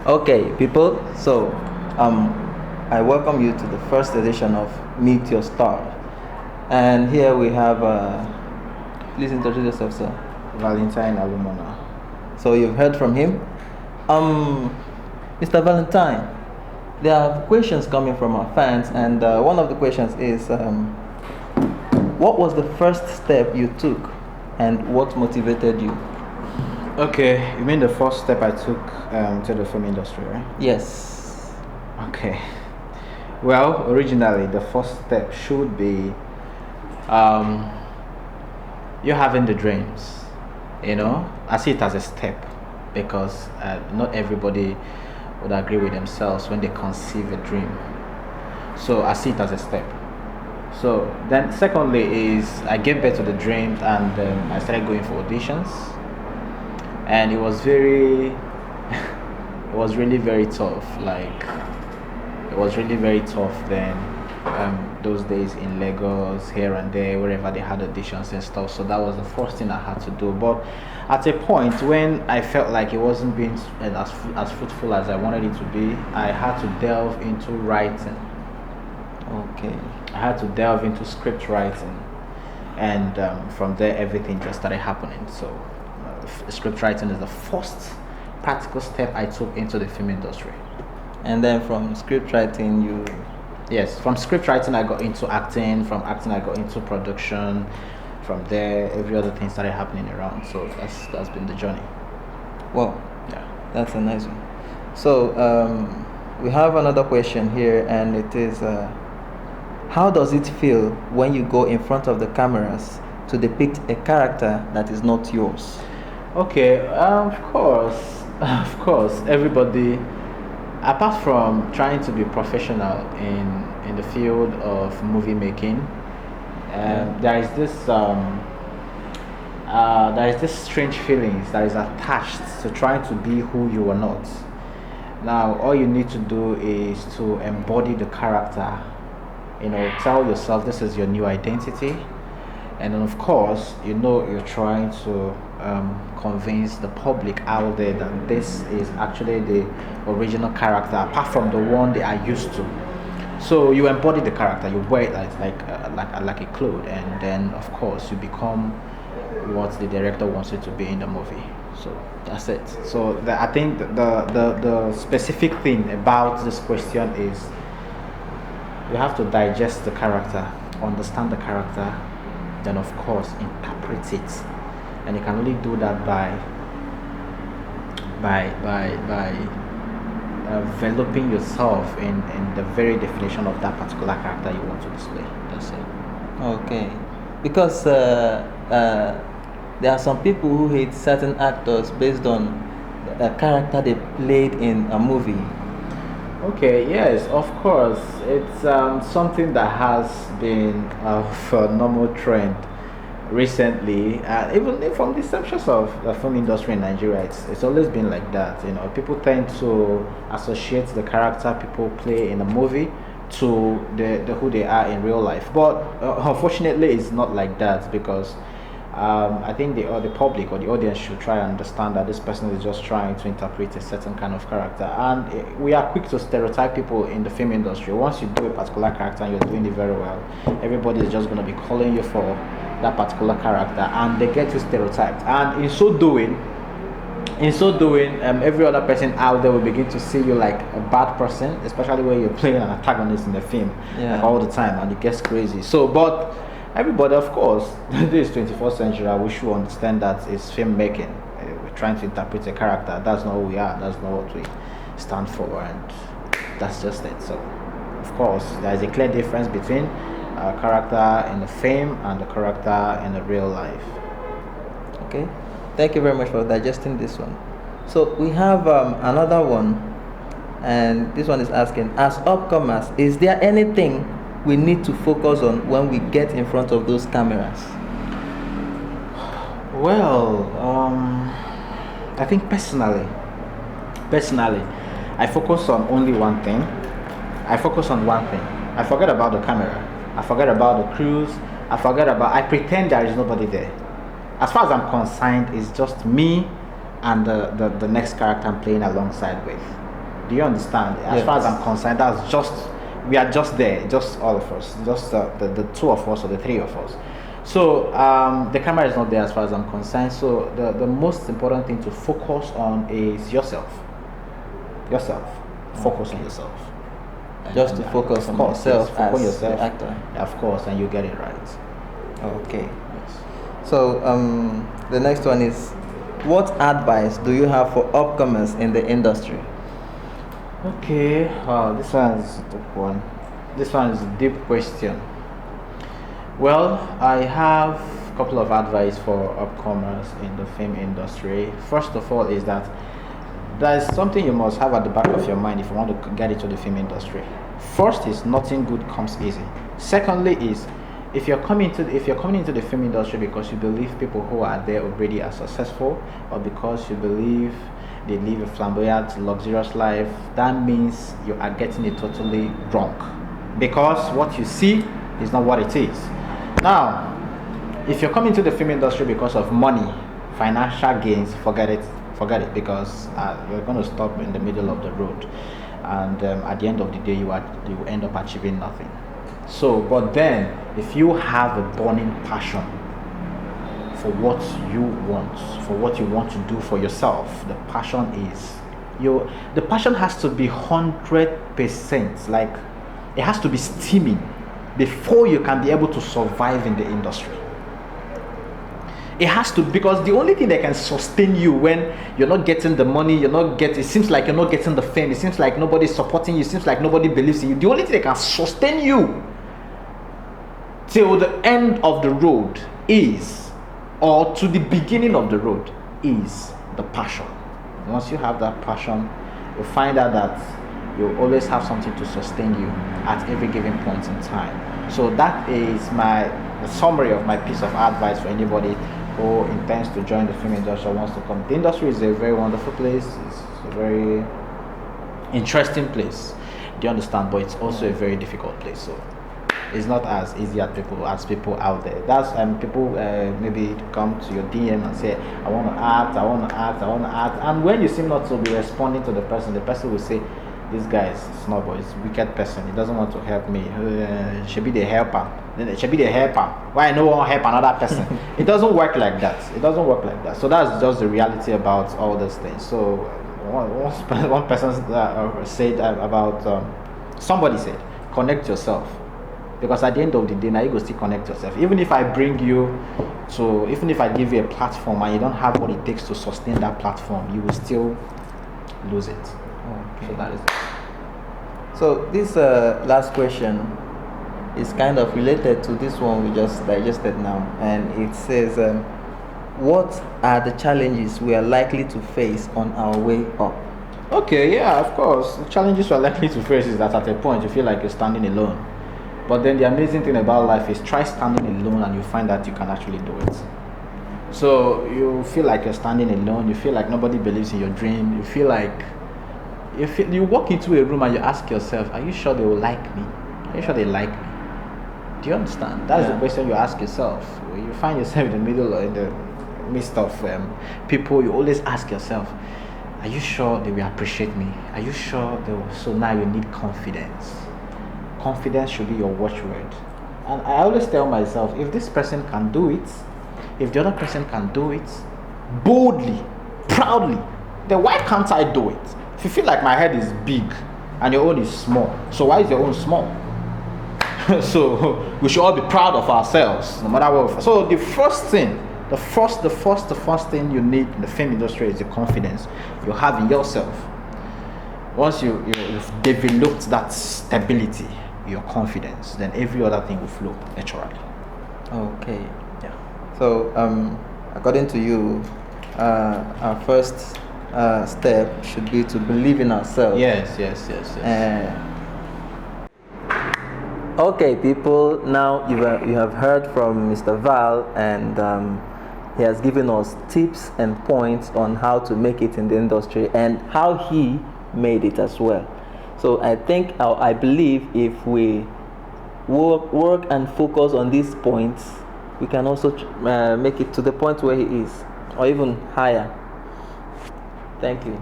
Okay, people. So, um, I welcome you to the first edition of Meet Your Star, and here we have. Please introduce yourself, sir. Valentine Alumona. So you've heard from him, Mr. Valentine. There are questions coming from our fans, and one of the questions is, what was the first step you took, and what motivated you? Okay, you mean the first step I took to the film industry, right? Yes. Okay. Well, originally the first step should be you having the dreams. I see it as a step because not everybody would agree with themselves when they conceive a dream. So I see it as a step. So then, secondly, is I gave birth to the dreams and I started going for auditions, and it was very, it was really very tough. Like it was really very tough then. Those days in Lagos, here and there, wherever they had auditions and stuff. So that was the first thing I had to do. But at a point when I felt like it wasn't being as fruitful as I wanted it to be, I had to delve into writing. Okay. I had to delve into script writing, and from there everything just started happening. So, script writing is the first practical step I took into the film industry. And then from script writing, you. Yes, from script writing I got into acting. From acting I got into production. From there, every other thing started happening around. So that's been the journey. Wow. Yeah. That's a nice one. So we have another question here, and it is. How does it feel when you go in front of the cameras to depict a character that is not yours? Okay, of course, everybody, apart from trying to be professional in the field of movie making, there is this strange feelings that is attached to trying to be who you are not. Now, all you need to do is to embody the character. Tell yourself this is your new identity, and then of course you're trying to convince the public out there that this is actually the original character apart from the one they are used to. So you embody the character, you wear it like a cloth, and then of course you become what the director wants you to be in the movie. So that's it. So I think the specific thing about this question is you have to digest the character, understand the character, then of course interpret it, and you can only do that by developing yourself in the very definition of that particular character you want to display. That's it. Okay, because there are some people who hate certain actors based on a character they played in a movie. Okay, yes, of course. It's something that has been of a normal trend recently, even from the inception of the film industry in Nigeria. It's always been like that. People tend to associate the character people play in a movie to the who they are in real life. But unfortunately, it's not like that because I think the public or the audience should try and understand that this person is just trying to interpret a certain kind of character, and we are quick to stereotype people in the film industry. Once you do a particular character and you're doing it very well, everybody is just going to be calling you for that particular character, and they get you stereotyped. And in so doing, every other person out there will begin to see you like a bad person, especially when you're playing an antagonist in the film, like all the time, and it gets crazy. So, but everybody, of course, this 21st century, we should understand that it's filmmaking. We're trying to interpret a character. That's not who we are. That's not what we stand for, and that's just it. So, of course, there is a clear difference between a character in the film and the character in the real life. Okay, thank you very much for digesting this one. So we have another one, and this one is asking, as upcomers, is there anything we need to focus on when we get in front of those cameras? Well, I think personally, I focus on only one thing. I forget about the camera. I forget about the crews. I pretend there is nobody there. As far as I'm concerned, it's just me and the next character I'm playing alongside with. Do you understand? As Yes. far as I'm concerned, we are just there, just all of us, just the two of us or the three of us. So the camera is not there as far as I'm concerned. So the most important thing to focus on is yourself. Focus on yourself. Just to focus on yourself focus on as yourself, the actor. of course, and you get it right. Okay. Yes. So the next one is, what advice do you have for upcomers in the industry? Okay. Wow, this one is a tough one. This one is a deep question. Well, I have a couple of advice for upcomers in the film industry. First of all, is that there is something you must have at the back of your mind if you want to get into the film industry. First is, nothing good comes easy. Secondly is, if you're coming into the film industry because you believe people who are there already are successful, or because you believe they live a flamboyant, luxurious life, that means you are getting it totally wrong. Because what you see is not what it is. Now, if you're coming to the film industry because of money, financial gains, forget it, because you're going to stop in the middle of the road, and at the end of the day, you end up achieving nothing. So, but then, if you have a burning passion for what you want to do for yourself, the passion has to be 100%. Like, it has to be steaming before you can be able to survive in the industry. It has to, because the only thing that can sustain you when you're not getting the money, it seems like you're not getting the fame, it seems like nobody's supporting you, it seems like nobody believes in you. The only thing that can sustain you till the end of the road or to the beginning of the road is the passion. Once you have that passion, you'll find out that you always have something to sustain you at every given point in time. So that is the summary of my piece of advice for anybody who intends to join the film industry or wants to come. The industry is a very wonderful place. It's a very interesting place. Do you understand? But it's also a very difficult place. So it's not as easy as people out there. That's people maybe come to your DM and say, I want to act. And when you seem not to be responding to the person will say, this guy is a snob, he's a wicked person, he doesn't want to help me, should be the helper. Why no one help another person? It doesn't work like that. So that's just the reality about all these things. So one person said somebody said, connect yourself, because at the end of the day, now you go still connect yourself. Even if I give you a platform and you don't have what it takes to sustain that platform, you will still lose it. Okay. So that is it. So this last question is kind of related to this one we just digested now, and it says, what are the challenges we are likely to face on our way up? Okay, yeah, of course. The challenges we're likely to face is that at a point you feel like you're standing alone. But then the amazing thing about life is, try standing alone and you find that you can actually do it. So you feel like you're standing alone, you feel like nobody believes in your dream, you walk into a room and you ask yourself, are you sure they will like me? Are you sure they like me? Do you understand? That's the question you ask yourself. When you find yourself in the midst of people, you always ask yourself, are you sure they will appreciate me? Are you sure they will? So now you need confidence. Confidence should be your watchword. And I always tell myself, if this person can do it, if the other person can do it boldly, proudly, then why can't I do it? If you feel like my head is big and your own is small, so why is your own small? So we should all be proud of ourselves, no matter what. So the first thing you need in the film industry is the confidence you have in yourself. Once you've developed that stability, your confidence, then every other thing will flow naturally. Okay. Yeah. So according to you, our first step should be to believe in ourselves. Yes. Okay, people, now you have heard from Mr. Val, and he has given us tips and points on how to make it in the industry and how he made it as well. So I believe if we work and focus on these points, we can also make it to the point where he is, or even higher. Thank you.